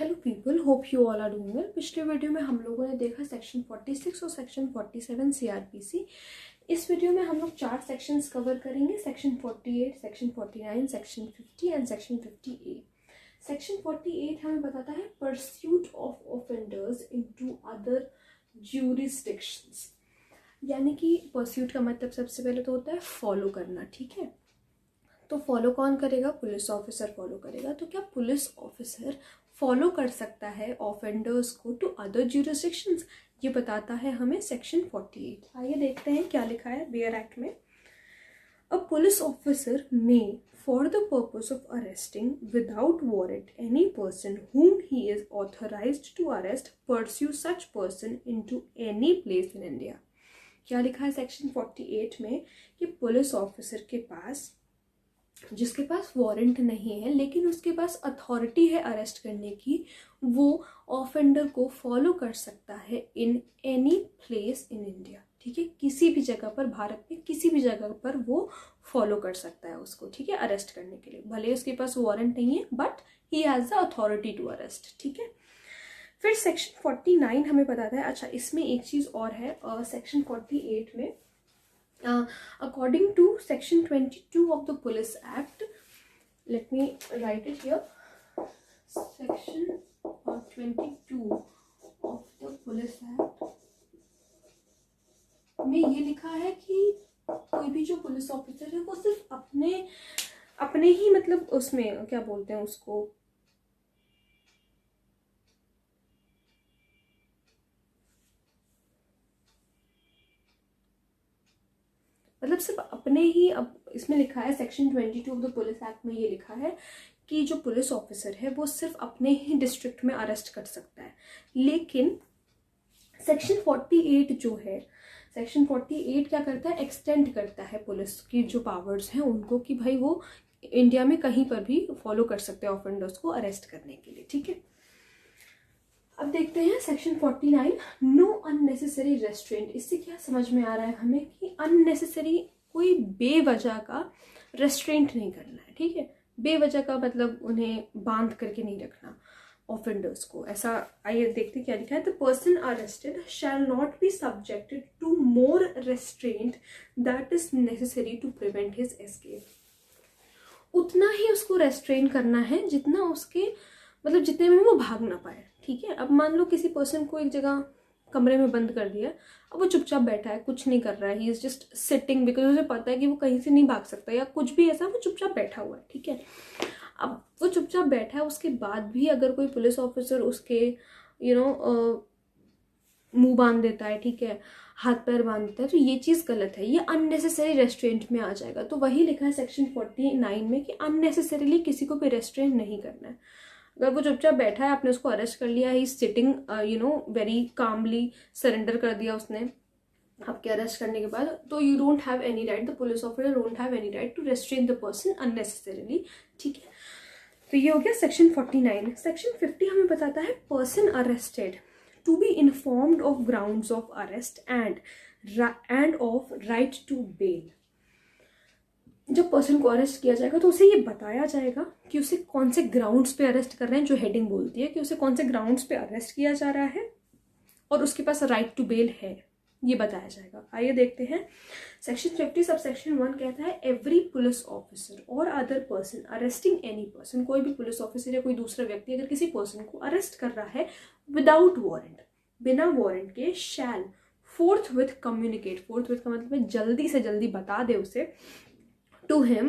Hello people, hope you all are doing well. पिछले video में हम लोगों ने देखा सेक्शन 46 और सेक्शन 47 सीआरपीसी। इस वीडियो में हम लोग 4 सेक्शंस कवर करेंगे, section 48, section 49, section 50 and section 58। Section 48 हमें बताता है pursuit of offenders into other jurisdictions, यानी कि परस्यूट का मतलब सबसे पहले तो होता है फॉलो करना। ठीक है, तो फॉलो कौन करेगा? पुलिस ऑफिसर फॉलो करेगा। तो क्या पुलिस ऑफिसर फॉलो कर सकता है ऑफेंडर्स को टू अदर ज्यूरिसडिक्शंस? ये बताता है हमें सेक्शन 48। आइए देखते हैं क्या लिखा है बेयर एक्ट में। अ police officer may for the purpose of arresting without warrant any person whom he is authorized to arrest pursue such person into any place in India। क्या लिखा है सेक्शन 48 में कि पुलिस ऑफिसर के पास, जिसके पास warrant नहीं है लेकिन उसके पास अथॉरिटी है अरेस्ट करने की, वो ऑफेंडर को फॉलो कर सकता है in any place in India. ठीक है, किसी भी जगह पर, भारत में किसी भी जगह पर वो फॉलो कर सकता है उसको। ठीक है, अरेस्ट करने के लिए, भले उसके पास वारंट नहीं है but he has the authority to arrest. ठीक है, फिर सेक्शन 49 हमें बताता है, अच्छा इसमें एक चीज और है सेक्शन 48 में। According to section 22 of the Police Act, let me write it here. Section 22 of the Police Act में ये लिखा है कि कोई भी जो पुलिस ऑफिसर है वो सिर्फ अपने ही, मतलब उसमें क्या बोलते हैं उसको, मतलब सिर्फ अपने ही, अब इसमें लिखा है section 22 of the police act में ये लिखा है कि जो पुलिस ऑफिसर है वो सिर्फ अपने ही डिस्ट्रिक्ट में अरेस्ट कर सकता है। लेकिन सेक्शन 48 जो है, सेक्शन 48 क्या करता है? एक्सटेंड करता है पुलिस की जो पावर्स हैं उनको, कि भाई वो इंडिया में कहीं पर भी फॉलो कर सकते हैं ऑफेंडर्स को अरेस्ट करने के लिए। ठीक है, अब देखते हैं सेक्शन 49, नो अननेसेसरी रेस्ट्रेंट। इससे क्या समझ में आ रहा है हमें कि अननेसेसरी, कोई बेवजह का रेस्ट्रेंट नहीं करना है। ठीक है, बेवजह का मतलब उन्हें बांध करके नहीं रखना ऑफेंडर्स को, ऐसा। आइए देखते हैं क्या लिखा है। The person arrested shall not be subjected to more restraint that is necessary to prevent his escape. उतना ही उसको रेस्ट्रेन करना है जितना उसके, मतलब जितने में वो भाग ना पाए। ठीक है, अब मान लो किसी पर्सन को एक जगह कमरे में बंद कर दिया, अब वो चुपचाप बैठा है, कुछ नहीं कर रहा है, he is just sitting, because उसे पता है कि वो कहीं से नहीं भाग सकता या कुछ भी ऐसा, वो चुपचाप बैठा हुआ है। ठीक है, अब वो चुपचाप बैठा है, उसके बाद भी अगर कोई पुलिस ऑफिसर उसके मुंह बांध देता है, ठीक है, हाथ पैर बांध देता है, तो ये चीज गलत है, ये अननेसेसरी रेस्ट्रेंट में आ जाएगा। तो वही लिखा है सेक्शन 49 में कि अननेसेसरीली किसी को भी रेस्ट्रेंट नहीं करना है। अगर वो चुपचाप बैठा है, आपने उसको अरेस्ट कर लिया, he sitting very calmly, surrender कर दिया उसने आपके अरेस्ट करने के बाद, तो you don't have any right, the police officer don't have any right to restrain the person unnecessarily. ठीक है, तो ये हो गया सेक्शन 49। सेक्शन 50 हमें बताता है person arrested to be informed of grounds of arrest and of right to bail. जब पर्सन को अरेस्ट किया जाएगा तो उसे ये बताया जाएगा कि उसे कौन से ग्राउंड्स पे अरेस्ट कर रहे हैं, जो हेडिंग बोलती है कि उसे कौन से ग्राउंड्स पे अरेस्ट किया जा रहा है और उसके पास राइट टू बेल है, ये बताया जाएगा। आइए देखते हैं सेक्शन 50 सब सेक्शन 1 कहता है एवरी पुलिस ऑफिसर और other person arresting any person, कोई भी पुलिस ऑफिसर या कोई दूसरा व्यक्ति अगर किसी पर्सन को अरेस्ट कर रहा है विदाउट वारंट, बिना वारंट के, shall forthwith communicate, forthwith का मतलब है जल्दी से जल्दी बता दे उसे, to him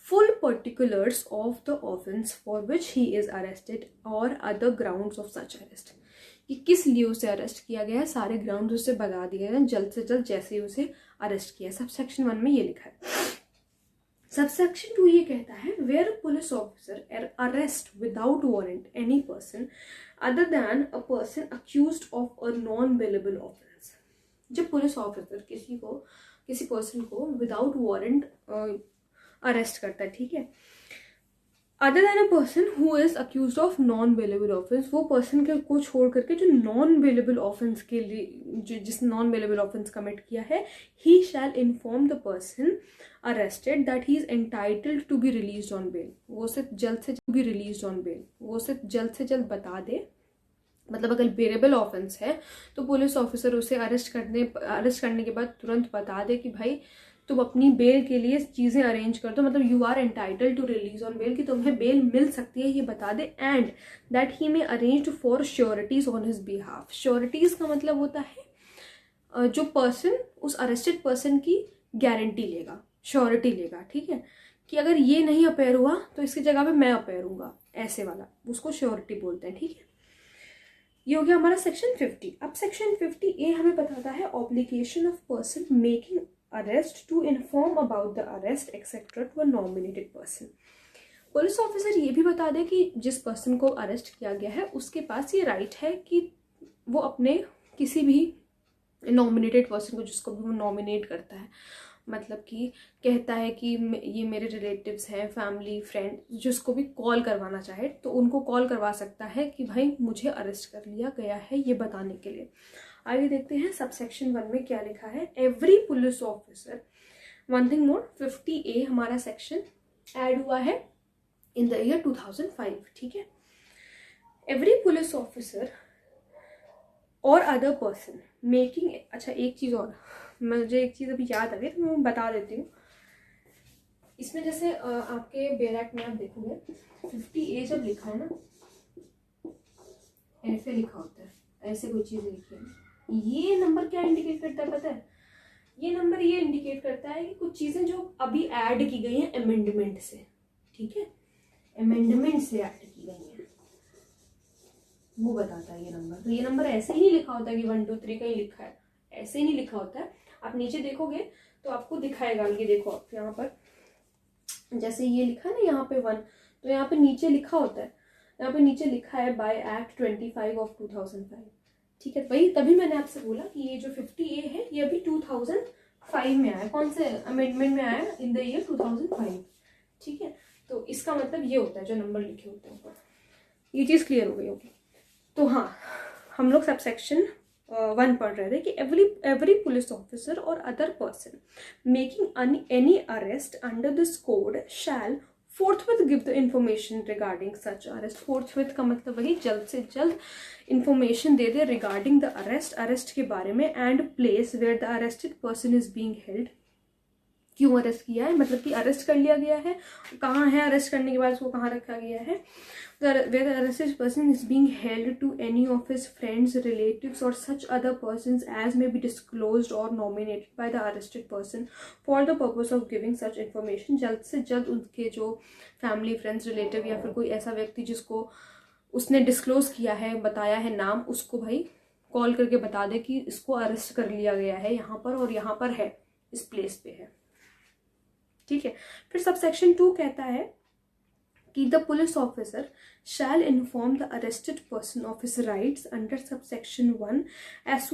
full particulars of the offense for which he is arrested or other grounds of such arrest। कि किस लिए उसे अरेस्ट किया गया है, सारे ग्राउंड उसे बता दिए हैं जल्द से जल्द जैसे ही उसे अरेस्ट किया। सब सेक्शन 1 में ये लिखा है। सब सेक्शन 2 ये कहता है where police officer arrest without warrant any person other than a person accused of a non bailable offence. जब पुलिस ऑफिसर किसी पर्सन को विदाउट वारंट अरेस्ट करता है, ठीक है, other than a person who is accused of non bailable offence, वो person के को छोड़ करके जो नॉन बेलेबल ऑफेंस के लिए जिसने नॉन बेलेबल ऑफेंस कमिट किया है, he shall inform the person arrested that he is entitled to be release on bail. वो उसे जल्द से जल्द बी रिलीज ऑन बेल, वो उसे जल्द से जल्द बता दे। मतलब अगर बेलेबल ऑफेंस है तो पुलिस ऑफिसर उसे अरेस्ट करने के बाद तुरंत बता दे कि भाई तुम अपनी बेल के लिए चीज़ें अरेंज कर दो, मतलब you are entitled to release on bail, कि तुम्हें बेल मिल सकती है ये बता दे। And that he may arrange for sureties on his behalf. Sureties का मतलब होता है जो पर्सन उस अरेस्टेड पर्सन की गारंटी लेगा, श्योरिटी लेगा, ठीक है, कि अगर ये नहीं अपेयर हुआ तो इसकी जगह पे मैं अपेयर हूँगा, ऐसे वाला, उसको श्योरिटी बोलते हैं, ठीक है। ये हो गया हमारा सेक्शन 50। अब सेक्शन 50A हमें बताता है obligation of person making arrest to inform about the arrest etcetera to a nominated person. Police officer ये भी बता दे कि जिस पर्सन को अरेस्ट किया गया है उसके पास ये राइट है कि वो अपने किसी भी नॉमिनेटेड पर्सन को, जिसको भी वो नॉमिनेट करता है, मतलब कि कहता है कि ये मेरे रिलेटिव्स हैं, फैमिली, फ्रेंड, जिसको भी कॉल करवाना चाहे तो उनको कॉल करवा सकता है कि भाई मुझे अरेस्ट कर लिया गया है, ये बताने के लिए। आइए देखते हैं सबसेक्शन 1 में क्या लिखा है। Every police officer, one thing more, 50A हमारा सेक्शन ऐड हुआ है इन द ईयर 2005, ठीक है। एवरी पुलिस ऑफिसर और अदर पर्सन मेकिंग, अच्छा एक चीज़ और, मुझे एक चीज़ अभी याद आ गई तो मैं बता देती हूँ। इसमें जैसे आपके बेल एक्ट में आप देखोगे 50A जब लिखा है ना, ऐसे लिखा होता है, ऐसे कोई चीज़ लिखी है। ये नंबर क्या इंडिकेट करता है पता है? ये नंबर ये इंडिकेट करता है कि कुछ चीज़ें जो अभी ऐड की गई हैं अमेंडमेंट से, ठीक है, अमेंडमेंट से ऐड की गई हैं, वो बताता है ये नंबर। तो ये नंबर ऐसे ही नहीं लिखा होता कि 1 2 3 कहीं लिखा है, ऐसे ही नहीं लिखा होता है। आप नीचे देखोगे तो आपको दिखाएगा, ये देखो आप यहाँ पर जैसे ये लिखा है ना यहाँ पे 1, तो यहाँ पे नीचे लिखा होता है, यहाँ पे नीचे लिखा है बाय एक्ट 25 ऑफ 2005, ठीक है। वही तभी मैंने आपसे बोला कि ये जो 50A है ये अभी 2005 में आया, कौन से अमेंडमेंट में आया, इन द ईयर 2005, ठीक है। तो इसका मतलब ये होता है जो नंबर लिखे होते हैं ऊपर। ये चीज़ क्लियर हो गई होगी। तो हाँ, हम लोग सबसेक्शन 1 पढ़ रहे थे कि एवरी पुलिस ऑफिसर और other person making any arrest under this code shall forthwith give the information regarding such arrest. Forthwith का मतलब वही जल्द से जल्द इंफॉर्मेशन दे दे रिगार्डिंग द अरेस्ट, अरेस्ट के बारे में, and place where the arrested person is being held, क्यों अरेस्ट किया है, मतलब कि अरेस्ट कर लिया गया है, कहाँ है, अरेस्ट करने के बाद उसको कहाँ रखा गया है, where the arrested person is being held to any of his friends, relatives or such other persons as may be disclosed or nominated by the arrested person for the purpose of giving such information। जल्द से जल्द उनके जो family, friends, relative या फिर कोई ऐसा व्यक्ति जिसको उसने डिस्क्लोज किया है, बताया है नाम, उसको भाई कॉल करके बता दे कि इसको अरेस्ट कर लिया गया है यहाँ पर और यहाँ पर है, इस प्लेस पे है, ठीक है। फिर सबसेक्शन 2 कहता है कि the police officer shall inform the arrested person of his rights under subsection 1 as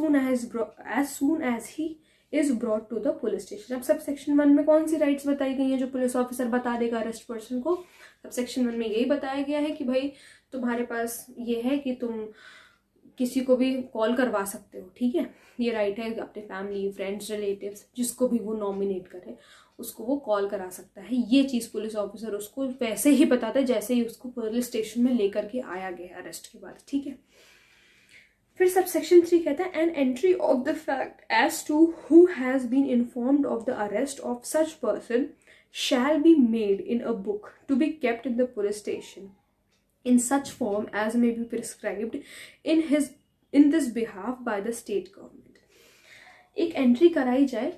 soon as he is brought to the police station. अब सबसेक्शन 1 में कौन सी राइट्स बताई गई हैं जो पुलिस ऑफिसर बता देगा अरेस्ट पर्सन को? सबसेक्शन 1 में यही बताया गया है कि भाई तुम्हारे पास ये है कि तुम किसी को भी कॉल करवा सकते हो, ठीक है। ये राइट है अपने फैमिली, फ्रेंड्स, रिलेटिव्स, जिसको भी वो नॉमिनेट करे उसको वो कॉल करा सकता है। ये चीज़ पुलिस ऑफिसर उसको वैसे ही बताता है जैसे ही उसको पुलिस स्टेशन में लेकर के आया गया अरेस्ट के बाद, ठीक है। फिर सबसेक्शन 3 कहता है an entry of the fact as to who has been informed of the arrest of such person shall be made in a book to be kept in the police station in such form as may be prescribed in this behalf by the state government। एक entry कराई जाए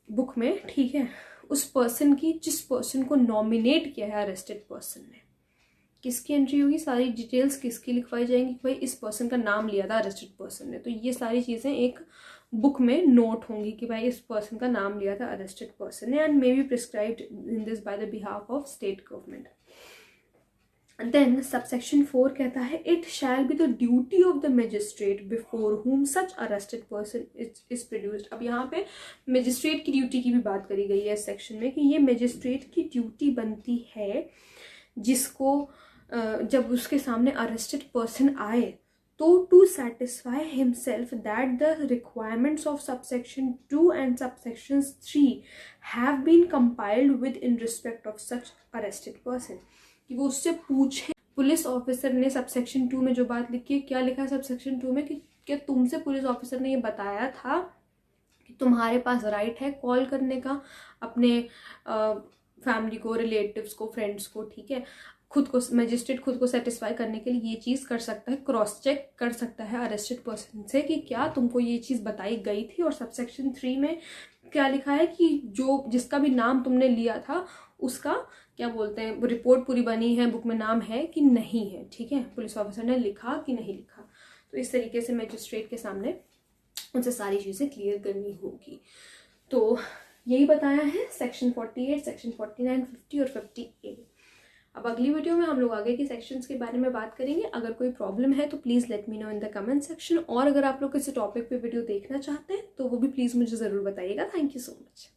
book में, ठीक है, उस person की जिस person को नॉमिनेट किया है अरेस्टेड पर्सन ने। किसकी एंट्री होगी? सारी डिटेल्स किसकी लिखवाई जाएंगी कि भाई इस पर्सन का नाम लिया था अरेस्टेड पर्सन ने, तो ये सारी चीज़ें एक बुक में नोट होंगी कि भाई इस पर्सन का नाम लिया था अरेस्टेड पर्सन ने, and may be prescribed in this by the behalf of state government. Then subsection 4 कहता है it shall be the duty of the magistrate before whom such arrested person is produced। अब यहाँ पे magistrate की duty की भी बात करी गई है इस सेक्शन में कि ये मजिस्ट्रेट की ड्यूटी बनती है जिसको जब उसके सामने अरेस्टेड पर्सन आए, तो to satisfy himself that the requirements of subsection 2 and subsection 3 have been compiled with in respect of such arrested person, कि वो उससे पूछे पुलिस ऑफिसर ने सबसेक्शन 2 में जो बात लिखी है, क्या लिखा है सबसेक्शन 2 में, कि क्या तुमसे पुलिस ऑफिसर ने ये बताया था कि तुम्हारे पास राइट है कॉल करने का अपने फैमिली को, रिलेटिव्स को, फ्रेंड्स को, ठीक है, खुद को, मजिस्ट्रेट खुद को सेटिस्फाई करने के लिए ये चीज़ कर सकता है, क्रॉस चेक कर सकता है अरेस्टेड पर्सन से कि क्या तुमको ये चीज़ बताई गई थी। और सबसेक्शन 3 में क्या लिखा है कि जो जिसका भी नाम तुमने लिया था उसका क्या बोलते हैं, रिपोर्ट पूरी बनी है, बुक में नाम है कि नहीं है, ठीक है, पुलिस ऑफिसर ने लिखा कि नहीं लिखा। तो इस तरीके से मजिस्ट्रेट के सामने उनसे सारी चीज़ें क्लियर करनी होगी। तो यही बताया है सेक्शन 48, सेक्शन 49, 50 और 50A। अब अगली वीडियो में हम लोग आगे के सेक्शंस के बारे में बात करेंगे। अगर कोई प्रॉब्लम है तो please let me know in the comment section, और अगर आप लोग किसी टॉपिक पे वीडियो देखना चाहते हैं तो वो भी प्लीज़ मुझे ज़रूर बताइएगा। Thank you so much.